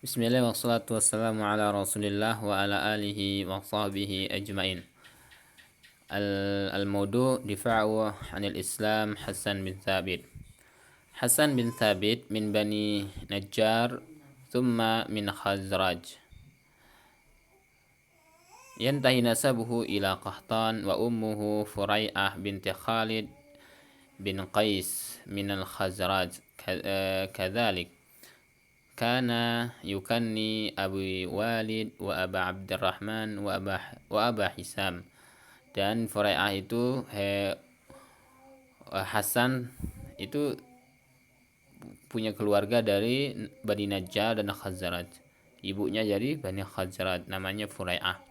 Bismillah wassalatu wassalamu ala rasulillah wa ala alihi wa sahbihi ajma'in. Al-mawdu' difa'u anil Islam Hassan bin Thabit. Hassan bin Thabit min Bani Najjar thumma min Khazraj. Yantahi nasabuhu ila Qahtan wa ummuhu Furai'ah binti Khalid bin Qais min al-Khazraj. Kadhalik kana yukanni Abu Walid wa Aba Abdurrahman wa Aba Hisam. Dan Furai'ah itu Hasan itu punya keluarga dari Bani Najjar dan Khazraj. Ibunya jadi Bani Khazraj, namanya Furai'ah.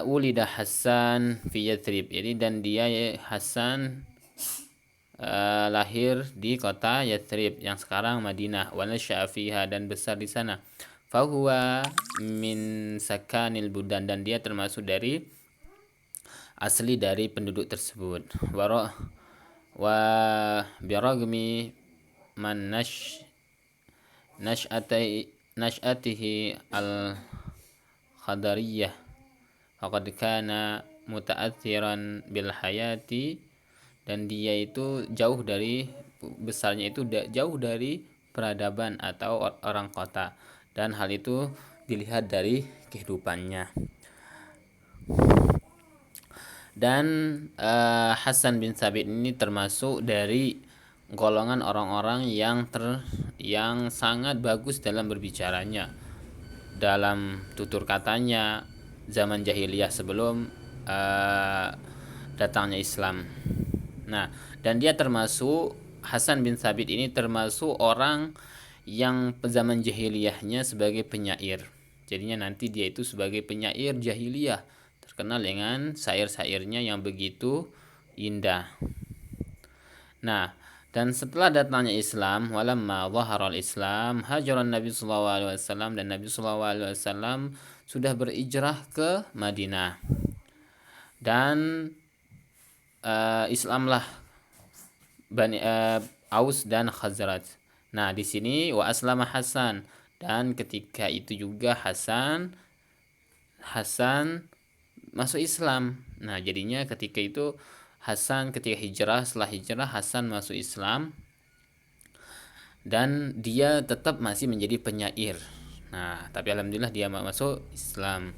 Wulida Hasan fi Yathrib. Jadi dan dia Hasan lahir di kota Yathrib yang sekarang Madinah. Wa nasya'a fiha, dan besar di sana. Fahuwa min sakanil budan, dan dia termasuk dari asli dari penduduk tersebut. Wa biragmi man nash'atihi al khadariyah faqad kana muta'athiran bil hayati, dan dia itu besarnya itu jauh dari peradaban atau orang kota, dan hal itu dilihat dari kehidupannya. Dan Hasan bin Thabit ini termasuk dari golongan orang-orang yang sangat bagus dalam berbicaranya, dalam tutur katanya zaman jahiliyah sebelum datangnya Islam. Nah, dan dia Hasan bin Thabit ini termasuk orang yang zaman jahiliyahnya sebagai penyair. Jadinya nanti dia itu sebagai penyair jahiliyah, terkenal dengan syair-syairnya yang begitu indah. Nah, dan setelah datangnya Islam, walamma dhaharal Islam, hajaran Nabi sallallahu alaihi wasallam, dan Nabi sallallahu alaihi wasallam sudah berhijrah ke Madinah. Dan Islamlah Bani Aus dan Khazraj. Nah, di sini wa aslama Hasan, dan ketika itu juga Hasan masuk Islam. Nah, jadinya ketika itu setelah hijrah Hasan masuk Islam, dan dia tetap masih menjadi penyair. Nah, tapi alhamdulillah dia masuk Islam.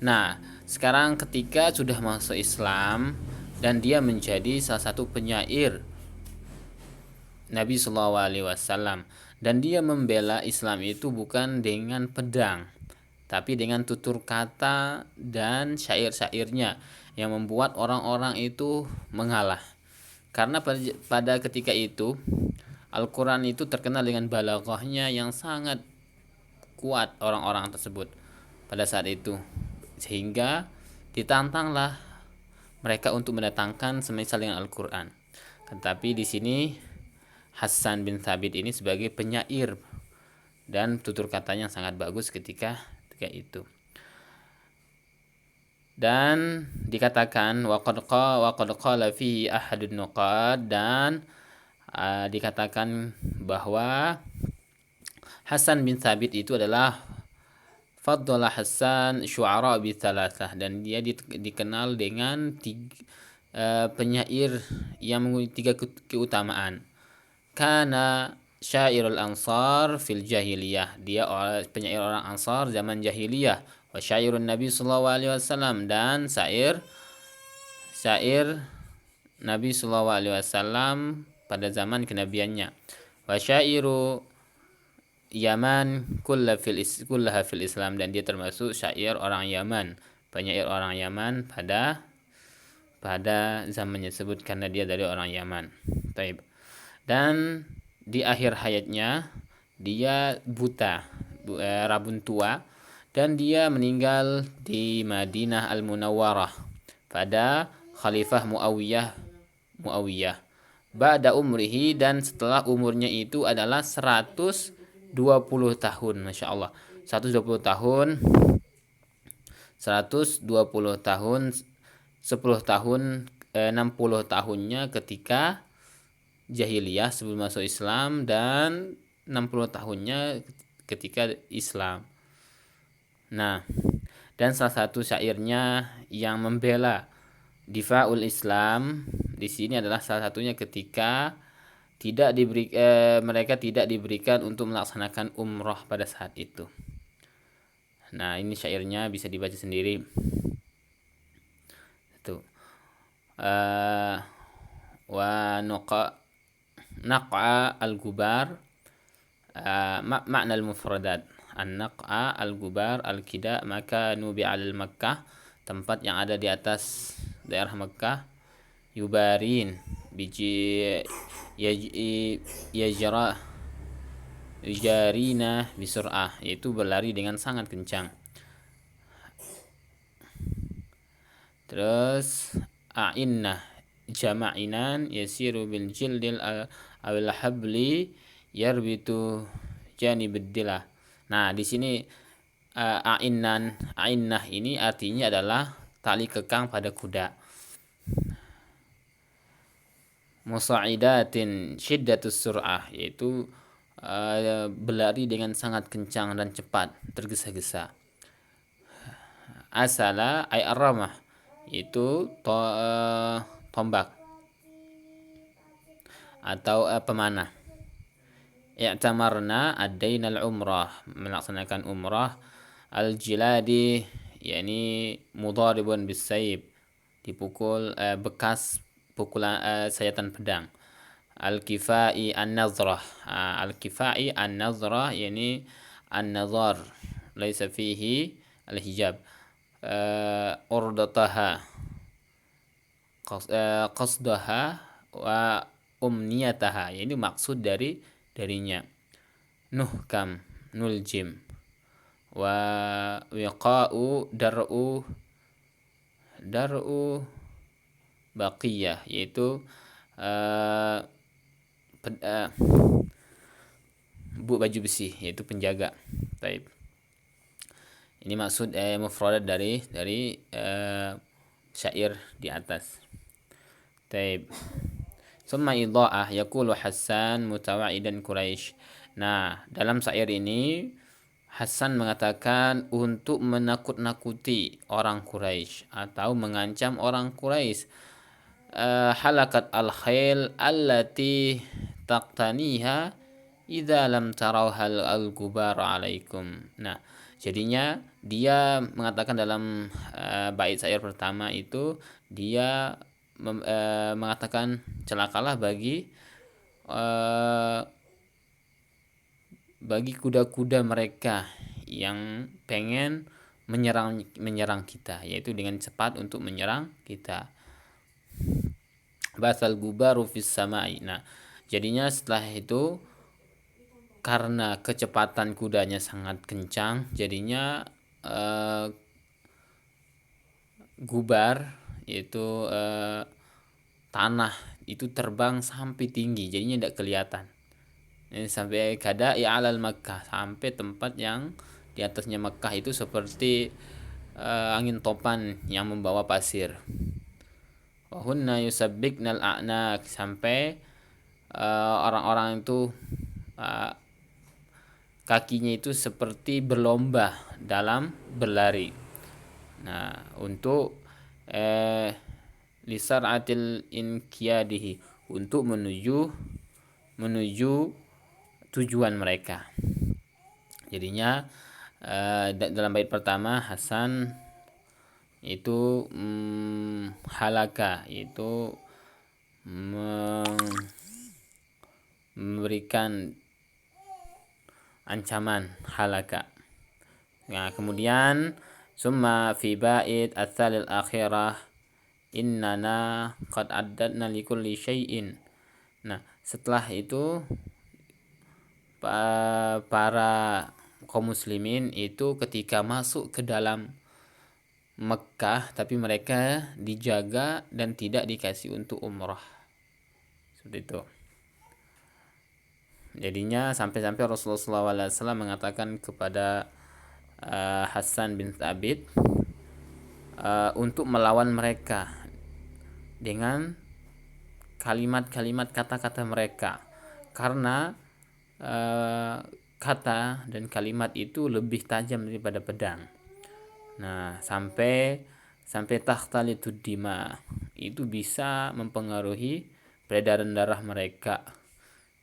Nah, sekarang ketika sudah masuk Islam dan dia menjadi salah satu penyair Nabi Shallallahu Alaihi Wasallam, dan dia membela Islam itu bukan dengan pedang, tapi dengan tutur kata dan syair-syairnya yang membuat orang-orang itu mengalah. Karena pada ketika itu Al-Quran itu terkenal dengan balaghahnya yang sangat kuat orang-orang tersebut pada saat itu, sehingga ditantanglah mereka untuk mendatangkan semisal dengan Al-Quran. Tetapi di sini Hasan bin Thabit ini sebagai penyair dan tutur katanya sangat bagus ketika itu. Dan dikatakan waqad qala fi ahadun nuqad, dan dikatakan bahwa Hasan bin Thabit itu adalah Faddala Hasan syu'ara bi thalathah, dan dia dikenal dengan penyair yang memiliki 3 keutamaan. Kana syairul ansar fil jahiliyah, dia penyair orang Ansar zaman jahiliyah. Wa syairun Nabi sallallahu alaihi wasallam, dan syair Nabi sallallahu alaihi wasallam pada zaman kenabiannya. Wa syairu Yaman kullaha fil Islam, dan dia termasuk syair orang Yaman, penyair orang Yaman pada zamannya tersebut karena dia dari orang Yaman. Taib. Dan di akhir hayatnya dia buta, rabun tua, dan dia meninggal di Madinah Al-Munawwarah pada Khalifah Muawiyah ba'da umrihi, dan setelah umurnya itu adalah 120 tahun, Masya Allah, 120 tahun 10 tahun 60 tahunnya ketika jahiliyah sebelum masuk Islam, dan 60 tahunnya ketika Islam. Nah, dan salah satu syairnya yang membela Difaul Islam di sini adalah salah satunya ketika mereka tidak diberikan untuk melaksanakan umroh pada saat itu. Nah, ini syairnya bisa dibaca sendiri. Itu. Wa naqa al-gubar, makna al-mufradat. An-naqa al-gubar al-kida maka nubi al-Makkah, tempat yang ada di atas daerah Makkah. Yubarin biji yajra yujarina bisur'ah, yaitu berlari dengan sangat kencang. Terus a'innah jama'inan yasiru bil jildil awil habli yarbitu janibid dilah. Nah, di sini a'innah ini artinya adalah tali kekang pada kuda. Musa'idatin syiddatus sur'ah, yaitu berlari dengan sangat kencang dan cepat, tergesa-gesa. Asala ay arramah, yaitu tombak atau pemanah. I'tamarna ad-dainal umrah, melaksanakan umrah. Al-jiladi yakni mudharibun bis-sayf, dipukul, bekas pukulan sayatan pedang. Al-kifai an-nazrah, al-kifai an-nazrah yakni an-nazar laisa fihi al-hijab. Urdataha qasdaha wa umniyataha, ini maksud darinya. Nuhkam nuljim wa wiqa'u dar'u baqiyah, yaitu baju besi, yaitu penjaga. Taib. Ini maksud mufradat dari syair di atas. Taib. Summa idha'ah yaqulu Hasan mutawa'idan Quraisy. Nah, dalam syair ini Hasan mengatakan untuk menakut-nakuti orang Quraisy atau mengancam orang Quraisy. Halakat al-khail allati taqtaniha idza lam tarawhal al-gubar alaikum. Nah, jadinya dia mengatakan dalam bait syair pertama itu, dia mengatakan celakalah bagi kuda-kuda mereka yang pengen menyerang kita, yaitu dengan cepat untuk menyerang kita. Basal gubaru fis samai. Nah, jadinya setelah itu karena kecepatan kudanya sangat kencang, jadinya gubar, yaitu tanah itu terbang sampai tinggi, jadinya tidak kelihatan. Ini sampai kada ya alal Makkah, sampai tempat yang di atasnya Makkah itu seperti angin topan yang membawa pasir. Wahunna yusabbiknal a'nak, sampai orang-orang itu kakinya itu seperti berlomba dalam berlari. Nah, untuk lisar'atil inqiyadihi, untuk menuju tujuan mereka. Jadinya dalam bait pertama Hasan itu halaka, itu memberikan ancaman halaka. Nah, kemudian summa fi bait ats-tsalil akhirah innana qad addadna likulli syai'in. Nah, setelah itu para kaum muslimin itu ketika masuk ke dalam Mekah, tapi mereka dijaga dan tidak dikasih untuk umrah. Seperti itu. Jadinya sampai-sampai Rasulullah SAW mengatakan kepada Hasan bin Thabit untuk melawan mereka dengan kalimat-kalimat kata-kata mereka, karena kata dan kalimat itu lebih tajam daripada pedang. Nah, sampai takhtalitud dima, itu bisa mempengaruhi peredaran darah mereka,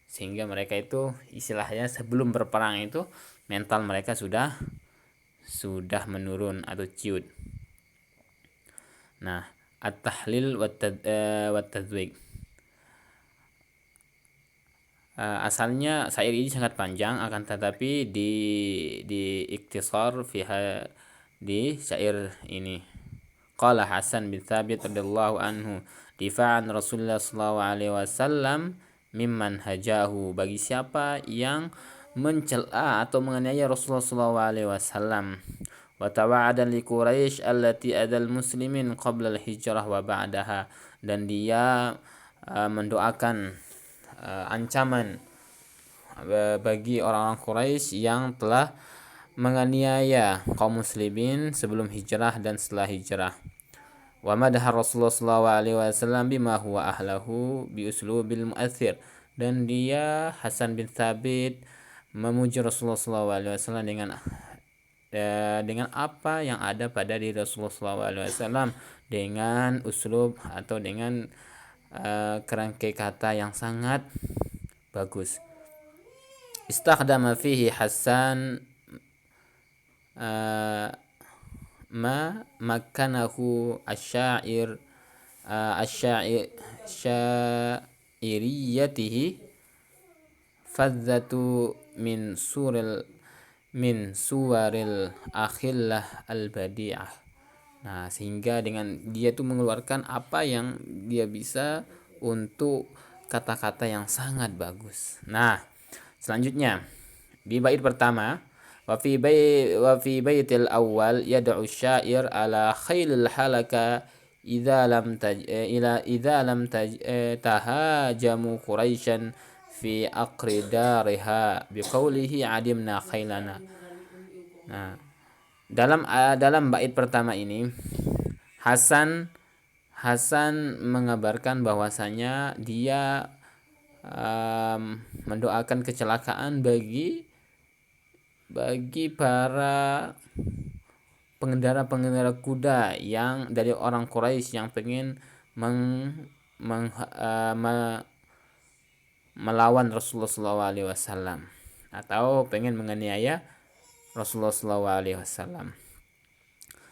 sehingga mereka itu istilahnya sebelum berperang itu mental mereka sudah menurun atau ciut. Nah, at-tahlil wa tadzwik. Asalnya syair ini sangat panjang, akan tetapi di ikhtisar di syair ini. Qala Hasan bin Thabit radhiyallahu anhu, difa'an Rasulullah sallallahu alaihi wasallam mimman hajahu, bagi siapa yang mencela atau menganiaya Rasulullah sallallahu alaihi wasallam, wa tawa'adan li Quraisy allati adal muslimin qabla al-hijrah wa ba'daha, dan dia mendoakan ancaman bagi orang-orang Quraisy yang telah menganiaya kaum muslimin sebelum hijrah dan setelah hijrah. Wa madaha Rasulullah sallallahu alaihi wasallam bima huwa ahlahu bi uslubil mu'athir, dan dia Hasan bin Thabit memuji Rasulullah sallallahu alaihi wasallam dengan apa yang ada pada diri Rasulullah sallallahu alaihi wasallam, dengan uslub atau dengan kerangkai kata yang sangat bagus. Istakhdama fihi Hasan ma makanahu asyair syairiyatihi fadzatu min suwaril akhillah al-badi'ah. Nah, sehingga dengan dia tuh mengeluarkan apa yang dia bisa untuk kata-kata yang sangat bagus. Nah, selanjutnya di bait pertama, wa fi baitil awal yad'u syair ala khailil halaka idza lam tahajamu quraisyan fi aqri dariha biqaulihi adimna khailana. Nah, dalam bait pertama ini Hasan mengabarkan bahwasanya dia mendoakan kecelakaan bagi para pengendara kuda yang dari orang Quraisy yang pengen melawan Rasulullah SAW atau pengen menganiaya Rasulullah SAW.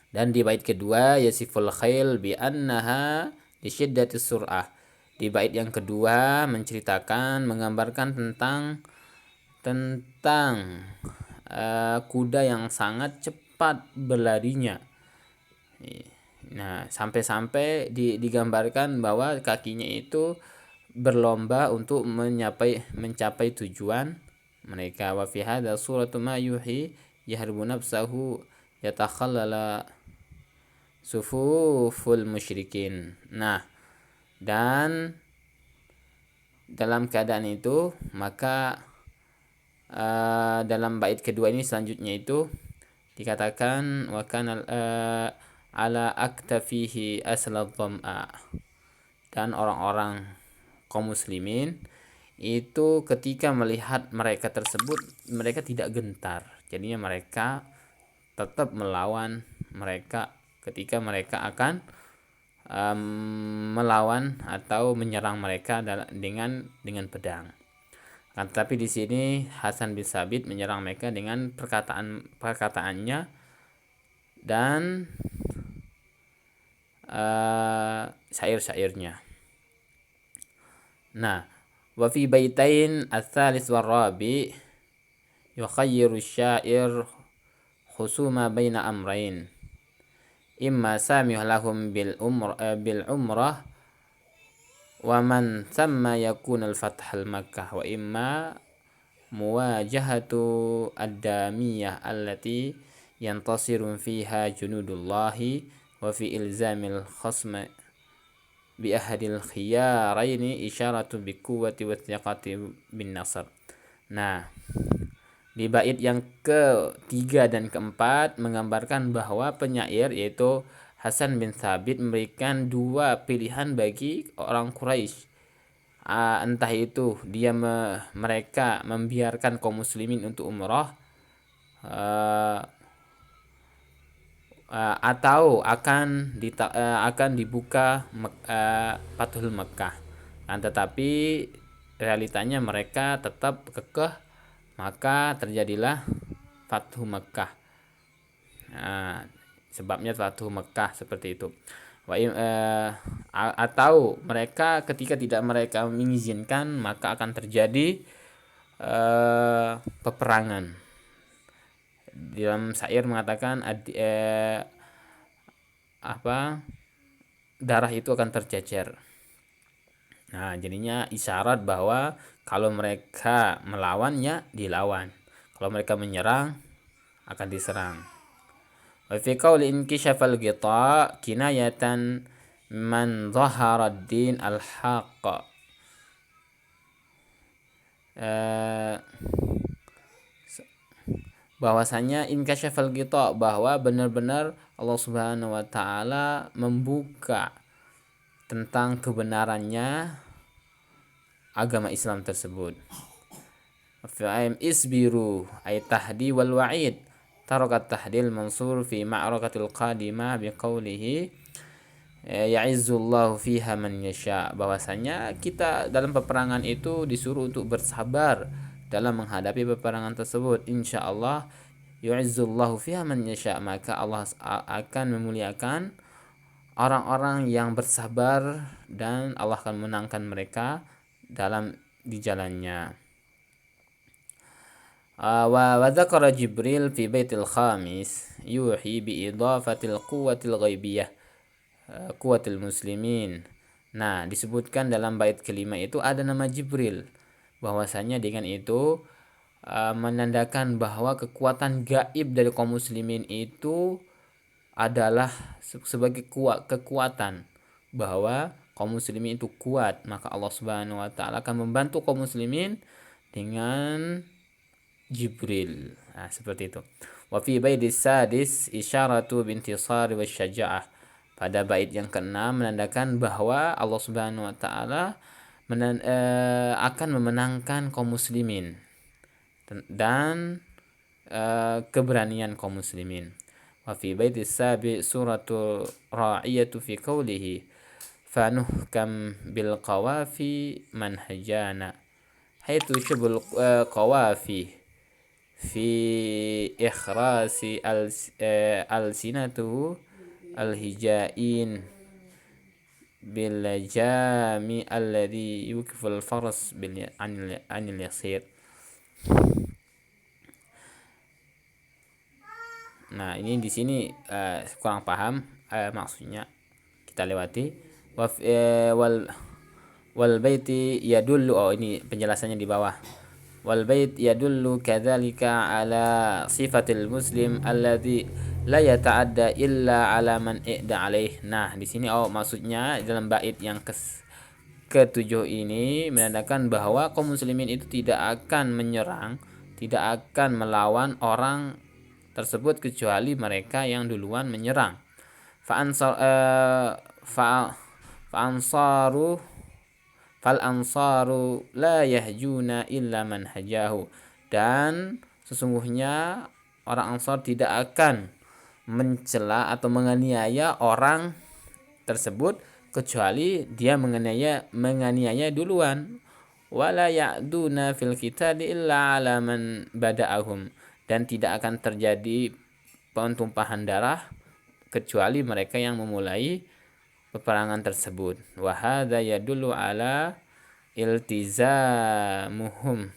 Dan di bait kedua, yasiful khail bi annaha li syiddatis sur'ah. Di bait yang kedua menggambarkan tentang kuda yang sangat cepat berlarinya. Nah, sampai digambarkan bahwa kakinya itu berlomba untuk mencapai tujuan mereka. Wa fi hadza suratu ma yuhi yahrubu nafsahu yatakhallala sufuful musyrikin. Nah, dan dalam keadaan itu maka dalam bait kedua ini selanjutnya itu dikatakan wa kana ala aktafihi aslat dham'a, dan orang-orang kaum muslimin itu ketika melihat mereka tersebut mereka tidak gentar, jadinya mereka tetap melawan mereka ketika mereka akan melawan atau menyerang mereka dengan pedang. Tetapi di sini Hasan bin Thabit menyerang mereka dengan perkataannya dan syair-syairnya. Nah, wa fi baitain ats-tsalits war rabi yukhayyiru syair khusuma baina amrain, imma samih lahum bil umrah wa man thamma yakun al-fath al-Makkah, wa imma muwajahatu ad-damiyah allati yantasirun fiha junudullahi wa fi ilzamil khasm bi ahadil khiyaraini isyaratu bi quwwati wa thiqati bin nasr. Nah, di bait yang ketiga dan keempat menggambarkan bahwa penyair yaitu Hasan bin Thabit memberikan dua pilihan bagi orang Quraisy. entah itu mereka membiarkan kaum muslimin untuk umroh, uh, atau akan dibuka Fathul Mekkah. Tetapi realitanya mereka tetap kekeh, maka terjadilah Fathu Mekkah. Sebabnya Fathu Mekkah seperti itu. Atau mereka ketika tidak mereka mengizinkan, maka akan terjadi peperangan. Dalam syair mengatakan darah itu akan tercecer. Nah, jadinya isyarat bahwa kalau mereka melawannya dilawan, kalau mereka menyerang akan diserang. Wa fi qawli inkishafal ghita kinayatan man dhahara ad-din al-haqq. Bahwasanya inkishafal ghita, bahwa benar-benar Allah Subhanahu wa taala membuka tentang kebenarannya agama Islam tersebut. Fa'im isbiru ay tahdi wal wa'id, tarakat tahdil mansur fi ma'rakatil qadimah biqaulihi ya'izzullahu fiha man yasha. Bahwasanya kita dalam peperangan itu disuruh untuk bersabar dalam menghadapi peperangan tersebut. Insyaallah yu'izzullahu fiha man yasha, maka Allah akan memuliakan orang-orang yang bersabar dan Allah akan menangkan mereka di jalannya. Wa dzakara Jibril fi baitil khamis yuhi bi idafatil quwwatil ghaibiyah quwwatil muslimin. Nah, disebutkan dalam bait kelima itu ada nama Jibril, bahwasanya dengan itu menandakan bahwa kekuatan gaib dari kaum muslimin itu adalah sebagai kekuatan, bahwa kaum muslimin itu kuat, maka Allah Subhanahu wa taala akan membantu kaum muslimin dengan Jibril. Nah, seperti itu. Wa fi baidis sadis isyaratu bintisari wasyaja'ah. Pada bait yang keenam menandakan bahwa Allah Subhanahu wa taala akan memenangkan kaum muslimin dan keberanian kaum muslimin. Wa fi baitis sabi suratul ra'iyatu fi qawlihi fanuhkam bil qawafi manhajana, haitsu syubul qawafi fi ikhrasi al-sinatu al-hijain bil jami alladhi yukful faras bil anil yasir. Nah, ini di sini kurang paham maksudnya, kita lewati. Wal baiti yadullu, ini penjelasannya di bawah. Wal bait yadullu kadzalika ala sifatil muslim alladzi la yata'adda illa ala man i'da alaih. Nah, di sini maksudnya dalam bait yang ketujuh ini menandakan bahwa kaum muslimin itu tidak akan menyerang, tidak akan melawan orang tersebut kecuali mereka yang duluan menyerang. Fal ansaru la yahjuna illa man hajahu. Dan sesungguhnya orang Ansar tidak akan mencela atau menganiaya orang tersebut kecuali dia menganiaya duluan. Wala ya'duna fil qitali illa ala man bada'ahum. Dan tidak akan terjadi pentumpahan darah kecuali mereka yang memulai peperangan tersebut. Wa hadza yadullu ala iltizamuhum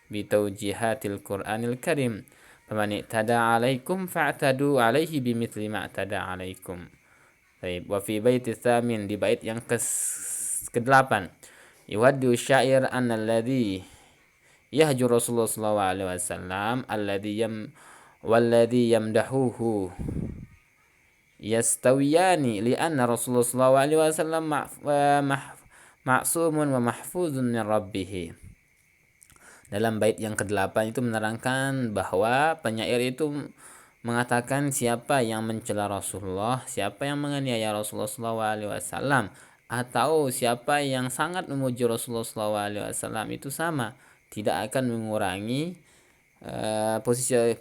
bi tawjihatil Qur'anil Karim. Faman i'tada 'alaikum fa'tadu 'alaihi bimithli ma i'tada 'alaikum. Baik, wa fi baitis tsamin, di bait yang ke-8, yuwaddu syair annalladzi yahju Rasulullah sallallahu alaihi wasallam walladzi yamdahuhu yastawiyani li'anna Rasulullah sallallahu alaihi wasallam ma'sumun wa mahfuzun min rabbih. Dalam bait yang ke-8 itu menerangkan bahwa penyair itu mengatakan siapa yang mencela Rasulullah, siapa yang menganiaya Rasulullah sallallahu alaihi wasallam, atau siapa yang sangat memuji Rasulullah SAW itu sama, tidak akan mengurangi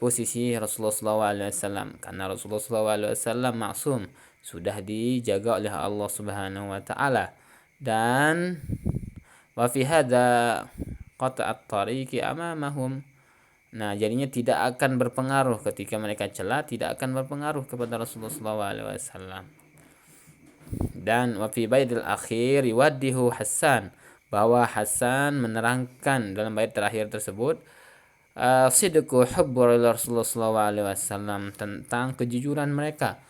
posisi Rasulullah SAW, karena Rasulullah SAW maksum, sudah dijaga oleh Allah Subhanahu wa taala. Dan wa fi hadza qata'at tariqi amamahum. Nah, jadinya tidak akan berpengaruh ketika mereka celah, tidak akan berpengaruh kepada Rasulullah SAW. Dan wa fi baitil akhir yuwaddihu Hasan, bahwa Hasan menerangkan dalam bait terakhir tersebut sidqu hubbu Rasulullah SAW, tentang kejujuran mereka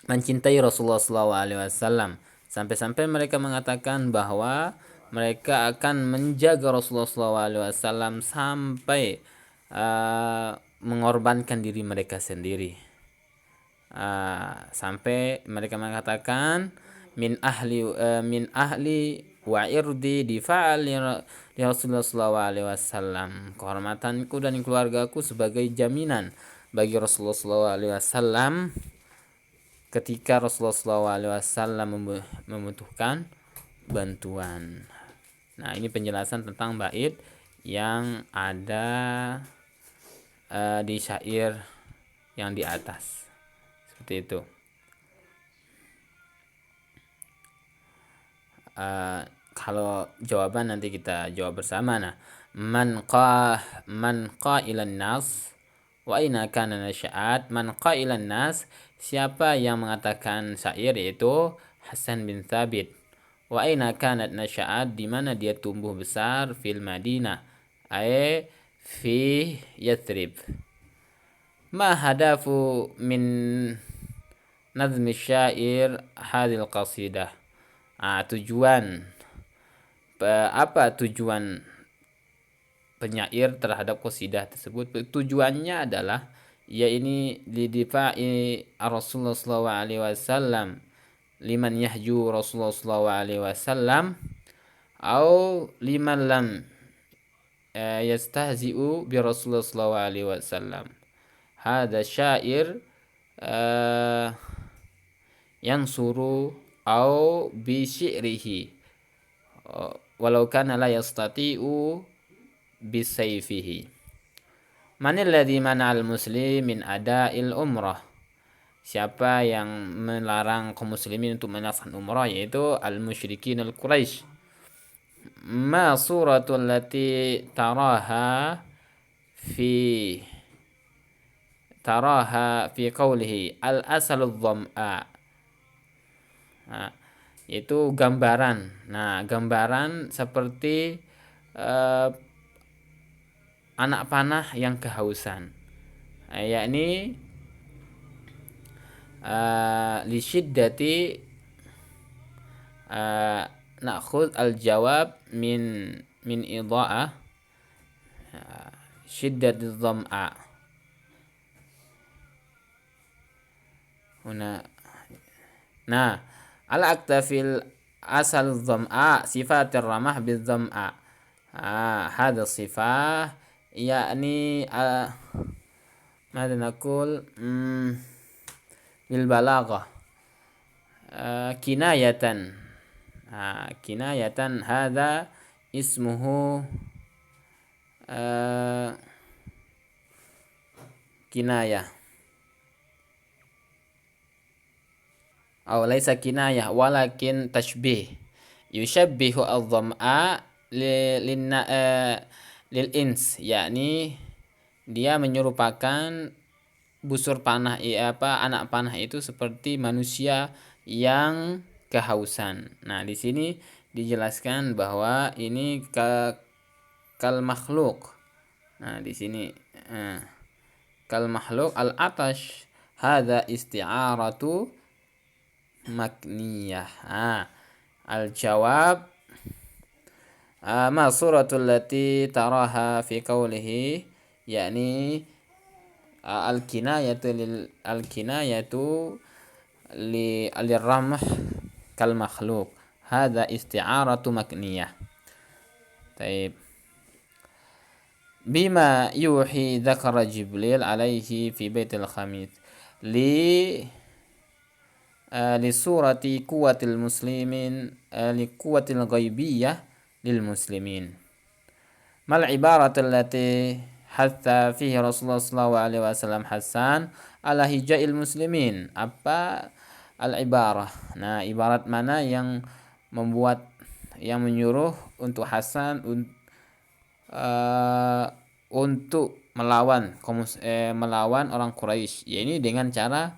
mencintai Rasulullah SAW, sampai-sampai mereka mengatakan bahwa mereka akan menjaga Rasulullah SAW sampai mengorbankan diri mereka sendiri. Sampai mereka mengatakan min ahli wa irdi difa'al li Rasulullah SAW, kehormatanku dan keluargaku sebagai jaminan bagi Rasulullah SAW ketika Rasulullah SAW membutuhkan bantuan. Nah, ini penjelasan tentang bait yang ada di syair yang di atas. Seperti itu. Kalau jawaban nanti kita jawab bersama. Nah, man qailan nas wa aina kana nasya'at. Man qailan nas, siapa yang mengatakan syair, yaitu Hasan bin Thabit. Wa aina kanat nasya'at, di mana dia tumbuh besar, fil Madinah, ay fi Yathrib. Ma hadafu min nazmi syair hadil qasidah. Tujuan apa tujuan penyair terhadap qasidah tersebut? Tujuannya adalah ini lidifa'i Rasulullah SAW liman yahju Rasulullah SAW au liman lam yastahzi'u bi Rasulullah SAW. Hada syair yansuru au bi syi'rihi walau kana la yastati'u bi sayfihi. Manil ladzi mana'al muslim min ada'il umrah, siapa yang melarang kaum muslimin untuk melaksanakan umrah, yaitu al-musyrikin al-Quraisy. Ma suratul lati taraha fi qawlihi al-asalul dham'a. Itu gambaran. Nah, gambaran seperti anak panah yang kehausan. Yakni li syiddati na'khudh al-jawab min idha'ah syiddati dham'a. Nah, al-aktafil asal dham'a sifatir ramah bil dham'a. Hadha sifah yakni ماذا نقول بالبلاغة kinayatan. Kinayatan hadza ismuhu kinayah. Aw laisa kinayah walakin tashbih. Yushabbihu adh-dham'a lil ins, yakni dia menyerupakan busur panah anak panah itu seperti manusia yang kehausan. Nah, di sini dijelaskan bahwa ini kal makhluk. Nah, di sini kal makhluk al-atash hadza isti'aratu makniyah. Al-jawab ma suratul lati taraha fi qawlihi, yakni al-kinayatu lirramh kal makhluk. Hadza isti'aratu makniyah. Taib. Bima yuhi dzakara Jibril alaihi fi baitil khamis li li surati quwwatil muslimin li quwwatil ghaibiyah lil muslimin. Mal ibaratul lati hatta fihi Rasulullah sallallahu alaihi wasallam Hasan ala hijail muslimin. Apa al-ibarah? Nah, ibarat mana yang menyuruh untuk Hasan untuk melawan orang Quraisy, ini dengan cara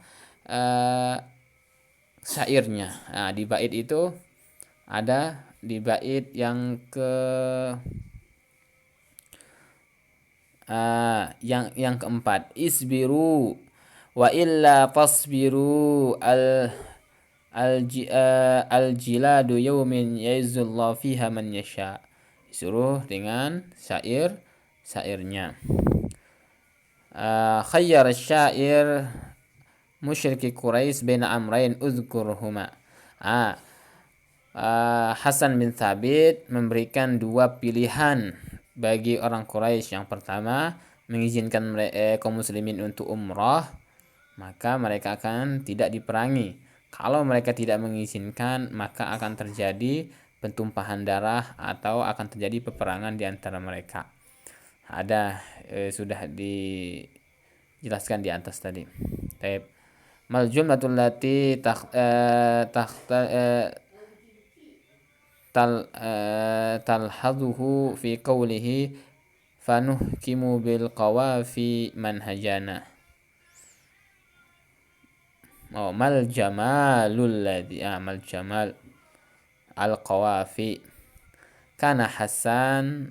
syairnya. Nah, di bait itu ada di bait yang keempat, isbiru wa illa tasbiru al jiladu yaumin ya'izzullahu fiha man yasha. Disuruh dengan syairnya. Khayyar syair musyriki Quraisy baina amrain uzkurhuma. Hasan bin Thabit memberikan dua pilihan bagi orang Quraisy. Yang pertama, mengizinkan kaum muslimin untuk umrah, maka mereka akan tidak diperangi. Kalau mereka tidak mengizinkan, maka akan terjadi pentumpahan darah atau akan terjadi peperangan di antara mereka. Ada sudah dijelaskan di atas tadi. Taib. Mal jumlatul lati talhadhuhu fi qawlihi fanuhkimu bil qawafi manhajana. Mal jamalul ladzi mal jamal al qawafi kana Hasan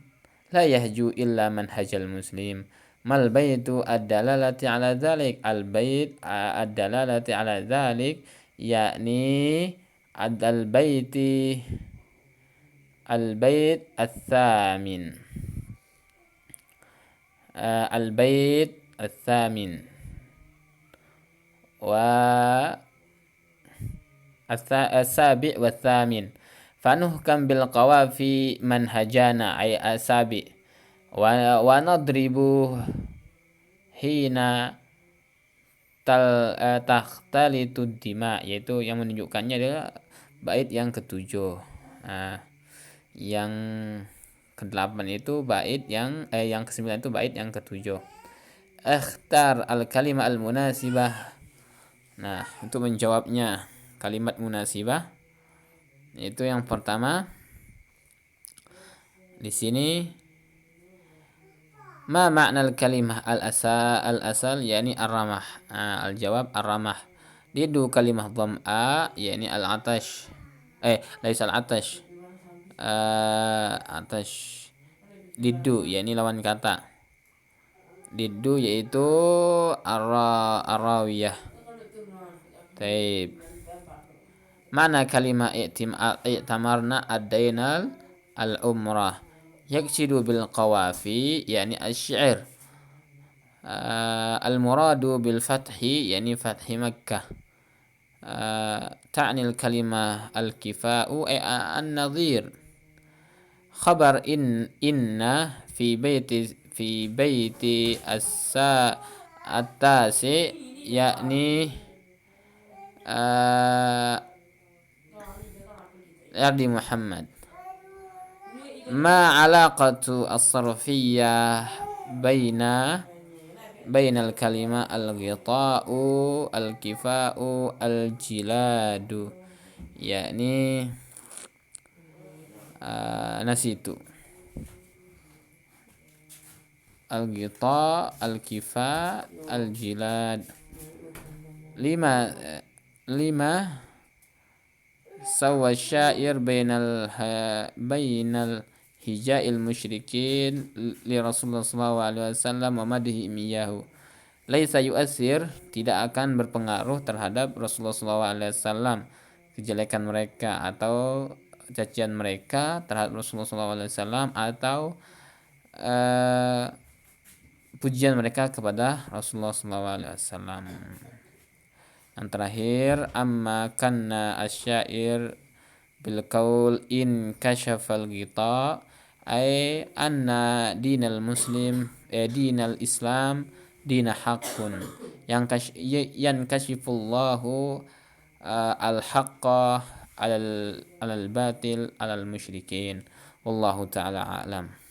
la yahju illa manhajal muslim. Mal baitu ad-dalalati ala dzalik, al bait ad-dalalati ala dzalik yakni al-bait al-thamin. Al-bait al-thamin wa as-sabi' wa thamin. Fanuhkam bil qawafi manhajana ay asabi wa nadribu hina takhtalitu dima, yaitu yang menunjukkannya adalah bait yang ketujuh. Yang ke-8 itu bait yang ke-9 itu bait yang ketujuh. Ikhtar al-kalimah al-munasibah. Nah, untuk menjawabnya kalimat munasibah, itu yang pertama di sini, ma makna al-kalimah al-asal yakni ar-ramah. Al-jawab ar-ramah. Didu kalimah dham'a yakni al-atash. Laisa al-atash. Atash. Didu yakni lawan kata. Didu yaitu ar-rawiyah. Taib. Mana kalimah i'tamarna ad-dainal al-umrah. Yaksidu bil qawafi yakni asy-syair. Al-muradu bil fathi yakni fathi Makkah. Ta'ni al-kalimah al-kifa'u ay an-nadhir. Khabar inna fi baiti at-tasi yakni Ardi Muhammad. Ma alaqatu as-sarfiyyah baina al-kalima al-ghita'u al-kifa'u al-jiladu yakni nasitu. Al-ghita, al-kifa, al-jilad. 5 sawa syair bainal hija'il musyrikin li Rasulullah sallallahu alaihi wasallam wa madhi miyahu. Laisa yu'assir, tidak akan berpengaruh terhadap Rasulullah sallallahu alaihi wasallam kejelekan mereka atau cacian mereka terhadap Rasulullah sallallahu alaihi wasallam atau pujian mereka kepada Rasulullah sallallahu alaihi wasallam. Yang terakhir, amma kanna asyair bil qaul in kashafal ghita ay anna dinal muslim dinal islam dina haqqun yang kashifullahu al-haqqa alal batil alal musyrikin. Wallahu taala a'lam.